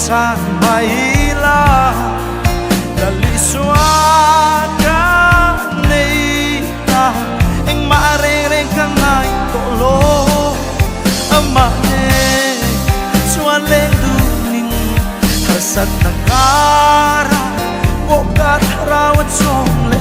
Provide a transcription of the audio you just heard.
san mai la Lal Isua ka neih engmah reng angai tawhlo amah chuan lengdun harsatna kara Thlarau Chawm le